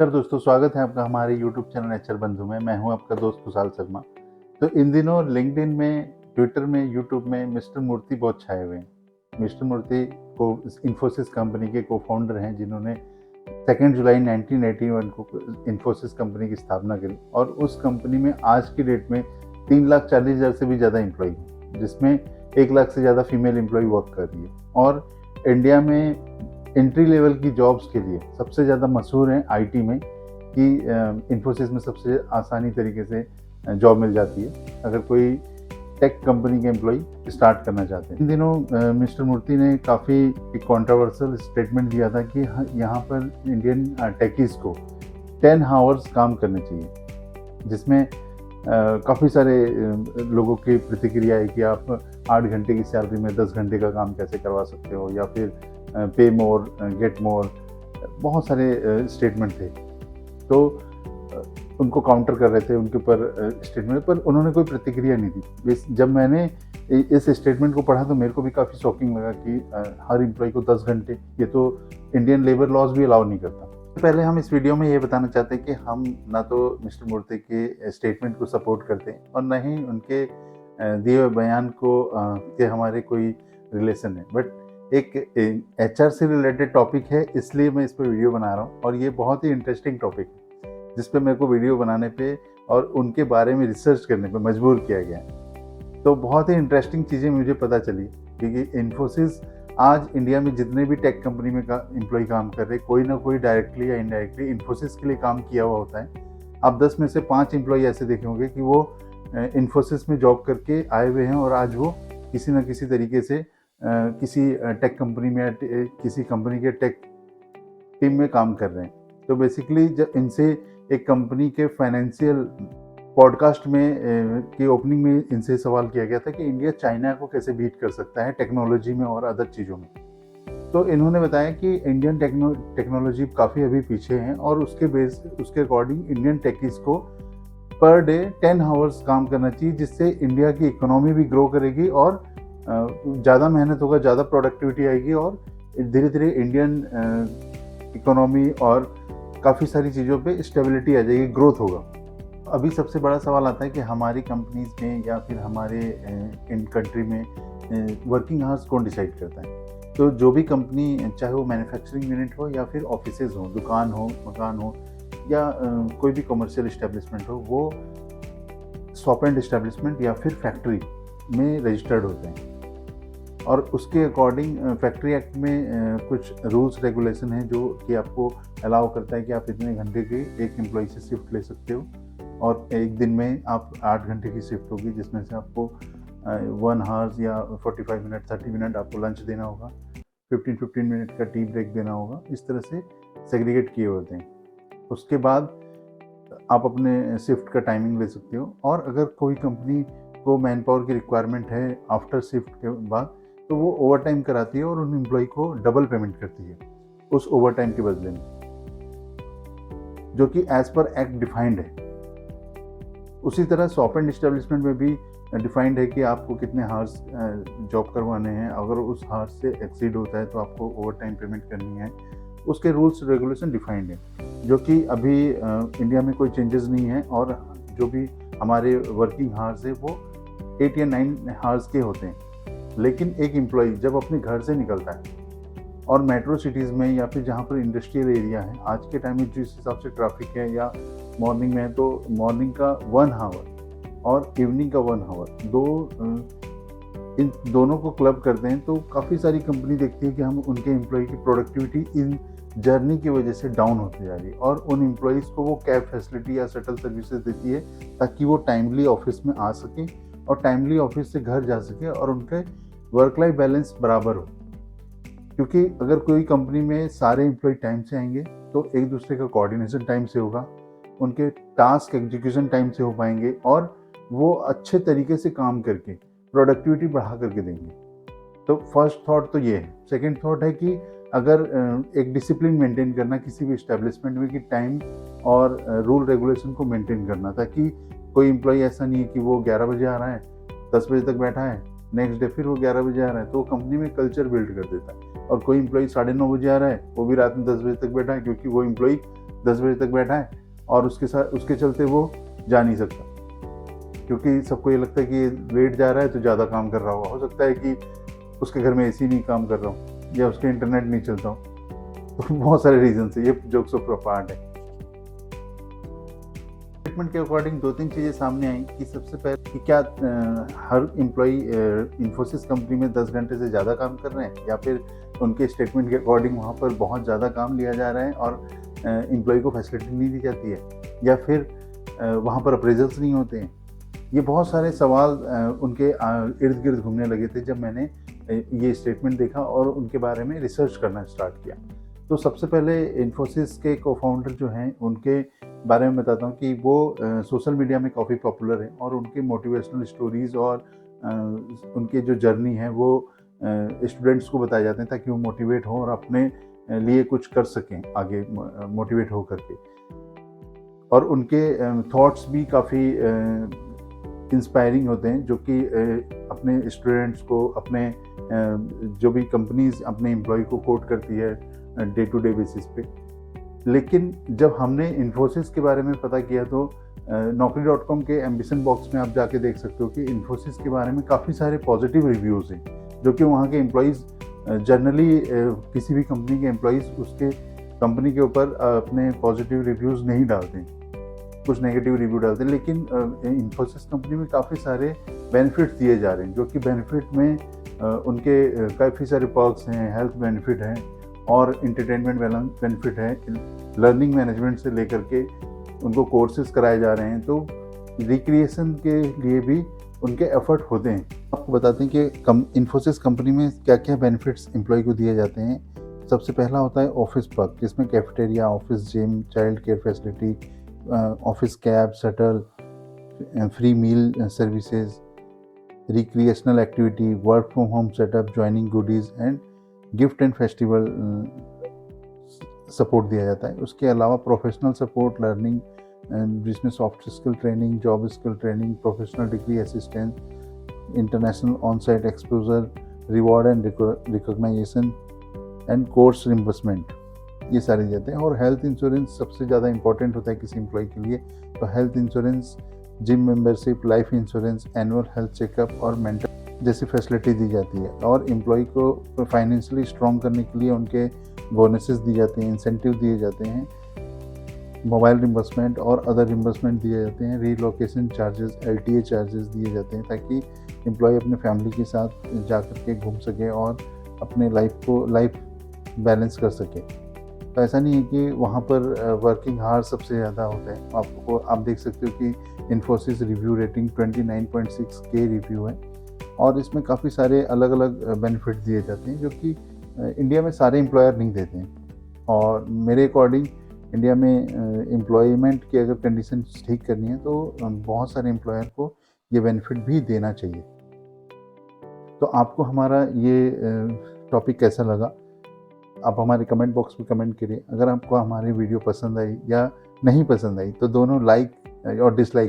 Sir दोस्तों, स्वागत है आपका हमारे यूट्यूब चैनल नेचर बंधु में। मैं हूं आपका दोस्त कुशाल शर्मा। तो इन दिनों लिंक्डइन में, ट्विटर में, यूट्यूब में मिस्टर मूर्ति बहुत छाए हुए हैं। मिस्टर मूर्ति को इन्फोसिस कंपनी के को-फाउंडर हैं, जिन्होंने 2 जुलाई 1981 को इन्फोसिस कंपनी की स्थापना करी और उस कंपनी में आज की डेट में 3,40,000 से भी ज़्यादा एम्प्लॉई हैं, जिसमें 1 लाख से ज़्यादा फीमेल एम्प्लॉई वर्क कर रही है। और इंडिया में एंट्री लेवल की जॉब्स के लिए सबसे ज़्यादा मशहूर हैं आईटी में कि इन्फोसिस में सबसे आसानी तरीके से जॉब मिल जाती है अगर कोई टेक कंपनी के एम्प्लॉई स्टार्ट करना चाहते हैं। इन दिनों मिस्टर मूर्ति ने काफ़ी एक कॉन्ट्रोवर्शियल स्टेटमेंट दिया था कि यहाँ पर इंडियन टेकीज़ को 10 आवर्स काम करने चाहिए, जिसमें काफ़ी सारे लोगों की प्रतिक्रिया है कि आप 8 घंटे की सैलरी में 10 घंटे का काम कैसे करवा सकते हो, या फिर पे मोर गेट मोर, बहुत सारे स्टेटमेंट थे। तो उनको काउंटर कर रहे थे उनके ऊपर स्टेटमेंट पर, उन्होंने कोई प्रतिक्रिया नहीं दी। जब मैंने इस स्टेटमेंट को पढ़ा तो मेरे को भी काफ़ी शॉकिंग लगा कि हर एम्प्लॉय को 10 घंटे, ये तो इंडियन लेबर लॉज भी अलाउ नहीं करता। पहले हम इस वीडियो में ये बताना चाहते हैं कि हम ना तो मिस्टर मूर्ति के स्टेटमेंट को सपोर्ट करते हैं और न ही उनके दिए हुए बयान को के हमारे कोई रिलेशन है, बट एक एचआर से रिलेटेड टॉपिक है, इसलिए मैं इस पर वीडियो बना रहा हूँ। और ये बहुत ही इंटरेस्टिंग टॉपिक है जिस पे मेरे को वीडियो बनाने पे और उनके बारे में रिसर्च करने पे मजबूर किया गया है। तो बहुत ही इंटरेस्टिंग चीज़ें मुझे पता चली, क्योंकि इन्फोसिस आज इंडिया में जितने भी टेक कंपनी में एम्प्लॉय काम कर रहे, कोई ना कोई डायरेक्टली या इनडायरेक्टली इन्फोसिस के लिए काम किया हुआ होता है। आप 10 में से 5 एम्प्लॉय ऐसे देखे होंगे कि वो इन्फोसिस में जॉब करके आए हुए हैं और आज वो किसी न किसी तरीके से किसी टेक कंपनी में या किसी कंपनी के टेक टीम में काम कर रहे हैं। तो बेसिकली जब इनसे एक कंपनी के फाइनेंशियल पॉडकास्ट में की ओपनिंग में इनसे सवाल किया गया था कि इंडिया चाइना को कैसे बीट कर सकता है टेक्नोलॉजी में और अदर चीज़ों में। तो इन्होंने बताया कि इंडियन टेक्नोलॉजी काफ़ी अभी पीछे हैं और उसके अकॉर्डिंग इंडियन टेकीज़ को पर डे 10 आवर्स काम करना चाहिए, जिससे इंडिया की इकोनॉमी भी ग्रो करेगी और ज़्यादा मेहनत होगा, ज़्यादा प्रोडक्टिविटी आएगी और धीरे धीरे इंडियन इकोनॉमी और काफ़ी सारी चीज़ों पे स्टेबिलिटी आ जाएगी, ग्रोथ होगा। अभी सबसे बड़ा सवाल आता है कि हमारी कंपनीज में या फिर हमारे इन कंट्री में वर्किंग आवर्स कौन डिसाइड करता है। तो जो भी कंपनी, चाहे वो मैन्युफैक्चरिंग यूनिट हो या फिर ऑफिसेज हो, दुकान हो, मकान हो, या कोई भी कमर्शियल इस्टेब्लिशमेंट हो, वो शॉप एंड इस्टेब्लिशमेंट या फिर फैक्ट्री में रजिस्टर्ड होते हैं। और उसके अकॉर्डिंग फैक्ट्री एक्ट में कुछ रूल्स रेगुलेशन हैं जो कि आपको अलाउ करता है कि आप इतने घंटे की एक एम्प्लॉय से शिफ्ट ले सकते हो, और एक दिन में आप 8 घंटे की शिफ्ट होगी, जिसमें से आपको 1 आवर्स या 45 मिनट 30 मिनट आपको लंच देना होगा, 15 मिनट का टी ब्रेक देना होगा। इस तरह से सेग्रीगेट किए होते हैं। उसके बाद आप अपने शिफ्ट का टाइमिंग ले सकते हो, और अगर कोई कंपनी को मैन पावर की रिक्वायरमेंट है आफ्टर शिफ्ट के बाद, तो वो ओवर टाइम कराती है और उन एम्प्लॉय को डबल पेमेंट करती है उस ओवर टाइम के बदले में, जो कि एज पर एक्ट डिफाइंड है। उसी तरह शॉप एंड इस्टेब्लिशमेंट में भी डिफाइंड है कि आपको कितने हार्स जॉब करवाने हैं। अगर उस हार्स से एक्सीड होता है तो आपको ओवर टाइम पेमेंट करनी है। उसके रूल्स रेगुलेशन डिफाइंड है, जो कि अभी इंडिया में कोई चेंजेस नहीं है। और जो भी हमारे वर्किंग हार्स है वो 8 या 9 हार्स के होते हैं। लेकिन एक एम्प्लॉय जब अपने घर से निकलता है और मेट्रो सिटीज़ में या फिर जहाँ पर इंडस्ट्रियल एरिया है, आज के टाइम में जिस हिसाब से ट्रैफिक है या मॉर्निंग में है, तो मॉर्निंग का 1 आवर और इवनिंग का 1 आवर इन दोनों को क्लब करते हैं, तो काफ़ी सारी कंपनी देखती है कि हम उनके एम्प्लॉय की प्रोडक्टिविटी इन जर्नी की वजह से डाउन होती जा रही है, और उन एम्प्लॉयज़ को वो कैब फैसिलिटी या शटल सर्विसेज देती है ताकि वो टाइमली ऑफिस में आ सकें और टाइमली ऑफिस से घर जा सके और उनके वर्क लाइफ बैलेंस बराबर हो। क्योंकि अगर कोई कंपनी में सारे एम्प्लॉय टाइम से आएंगे तो एक दूसरे का कोऑर्डिनेशन टाइम से होगा, उनके टास्क एग्जीक्यूशन टाइम से हो पाएंगे और वो अच्छे तरीके से काम करके प्रोडक्टिविटी बढ़ा करके देंगे। तो फर्स्ट थॉट तो ये है। सेकंड थॉट है कि अगर एक डिसिप्लिन मेंटेन करना किसी भी इस्टेब्लिशमेंट में, कि टाइम और रूल रेगुलेशन को मेंटेन करना, ताकि कोई एम्प्लॉय ऐसा नहीं है कि वो 11 बजे आ रहा है, 10 बजे तक बैठा है, नेक्स्ट डे फिर वो 11 बजे आ रहा है, तो कंपनी में कल्चर बिल्ड कर देता है। और कोई एम्प्लॉय 9:30 बजे आ रहा है, वो भी रात में 10 बजे तक बैठा है, क्योंकि वो एम्प्लॉय 10 बजे तक बैठा है और उसके चलते वो जा नहीं सकता, क्योंकि सबको ये लगता है कि ये लेट जा रहा है तो ज़्यादा काम कर रहा होगा। हो सकता है कि उसके घर में एसी नहीं काम कर रहा हूँ या उसके इंटरनेट नहीं चलता हूँ, तो बहुत सारे रीजन है। ये जोक्स ऑफ पार्ट है। स्टेटमेंट के अकॉर्डिंग 2-3 चीज़ें सामने आई कि सबसे पहले कि क्या हर एम्प्लॉई इन्फोसिस कंपनी में 10 घंटे से ज़्यादा काम कर रहे हैं, या फिर उनके स्टेटमेंट के अकॉर्डिंग वहाँ पर बहुत ज़्यादा काम लिया जा रहा है और एम्प्लॉई को फैसिलिटी नहीं दी जाती है, या फिर वहाँ पर अप्रेजल्स नहीं होते हैं। ये बहुत सारे सवाल उनके इर्द गिर्द घूमने लगे थे जब मैंने ये स्टेटमेंट देखा और उनके बारे में रिसर्च करना स्टार्ट किया। तो सबसे पहले इन्फोसिस के को-फाउंडर जो हैं उनके बारे में बताता हूँ कि वो सोशल मीडिया में काफ़ी पॉपुलर हैं और उनके मोटिवेशनल स्टोरीज़ और उनके जो जर्नी है वो स्टूडेंट्स को बताए जाते हैं ताकि वो मोटिवेट हों और अपने लिए कुछ कर सकें आगे मोटिवेट हो करके। और उनके थॉट्स भी काफ़ी इंस्पायरिंग होते हैं, जो कि अपने स्टूडेंट्स को, अपने जो भी कंपनीज अपने एम्प्लॉय को कोट करती है डे टू डे बेसिस पे। लेकिन जब हमने इन्फोसिस के बारे में पता किया तो naukri.com के एम्बिशन बॉक्स में आप जाके देख सकते हो कि इन्फोसिस के बारे में काफ़ी सारे पॉजिटिव रिव्यूज़ हैं, जो कि वहाँ के एम्प्लॉयज़ जनरली किसी भी कंपनी के एम्प्लॉयज़ उसके कंपनी के ऊपर अपने पॉजिटिव रिव्यूज़ नहीं डालते हैं, कुछ नेगेटिव रिव्यू डालते हैं। लेकिन इन्फोसिस कंपनी में काफ़ी सारे बेनिफिट्स दिए जा रहे हैं, जो कि बेनिफिट में उनके काफ़ी सारे पर्क्स हैं, हेल्थ बेनिफिट हैं और एंटरटेनमेंट बेनिफिट है, लर्निंग मैनेजमेंट से लेकर के उनको कोर्सेज कराए जा रहे हैं। तो रिक्रिएशन के लिए भी उनके एफर्ट होते हैं। आपको बताते हैं कि इन्फोसिस कंपनी में क्या क्या बेनिफिट्स एम्प्लॉय को दिए जाते हैं। सबसे पहला होता है ऑफिस पर्क, जिसमें cafeteria, office gym, child care facility, office cab, shuttle, free meal services, recreational activity, work from home setup, joining goodies and gift and festival support दिया जाता है। उसके अलावा प्रोफेशनल सपोर्ट, लर्निंग जिसमें soft skill training, job skill training, professional degree assistance, international on site exposure, reward and recognization and course reimbursement, ये सारे दिए जाते हैं। और हेल्थ इंश्योरेंस सबसे ज़्यादा इंपॉर्टेंट होता है किसी एम्प्लॉय के लिए। तो health insurance, gym membership, life insurance, annual health checkup और मेंटल जैसी फैसिलिटी दी जाती है। और एम्प्लॉय को फाइनेंशियली स्ट्रॉन्ग करने के लिए उनके बोनसेस दिए जाते हैं, इंसेंटिव दिए जाते हैं, मोबाइल रिम्बर्समेंट और अदर रिम्बर्समेंट दिए जाते हैं, रीलोकेशन चार्जेस, LTA चार्जेस दिए जाते हैं, ताकि एम्प्लॉय अपने फैमिली के साथ जा कर के घूम सके और अपने लाइफ बैलेंस कर सके। तो ऐसा नहीं है कि वहाँ पर वर्किंग हार सबसे ज़्यादा होता है। आप देख सकते हो कि इन्फोसिस रिव्यू रेटिंग 29.6 के रिव्यू है और इसमें काफ़ी सारे अलग अलग बेनिफिट दिए जाते हैं, जो कि इंडिया में सारे एम्प्लॉयर नहीं देते हैं। और मेरे अकॉर्डिंग इंडिया में एम्प्लॉयमेंट की अगर कंडीशन ठीक करनी है तो बहुत सारे एम्प्लॉयर को ये बेनिफिट भी देना चाहिए। तो आपको हमारा ये टॉपिक कैसा लगा, आप हमारे कमेंट बॉक्स में कमेंट करिए। अगर आपको हमारी वीडियो पसंद आई या नहीं पसंद आई तो दोनों लाइक और डिसलाइक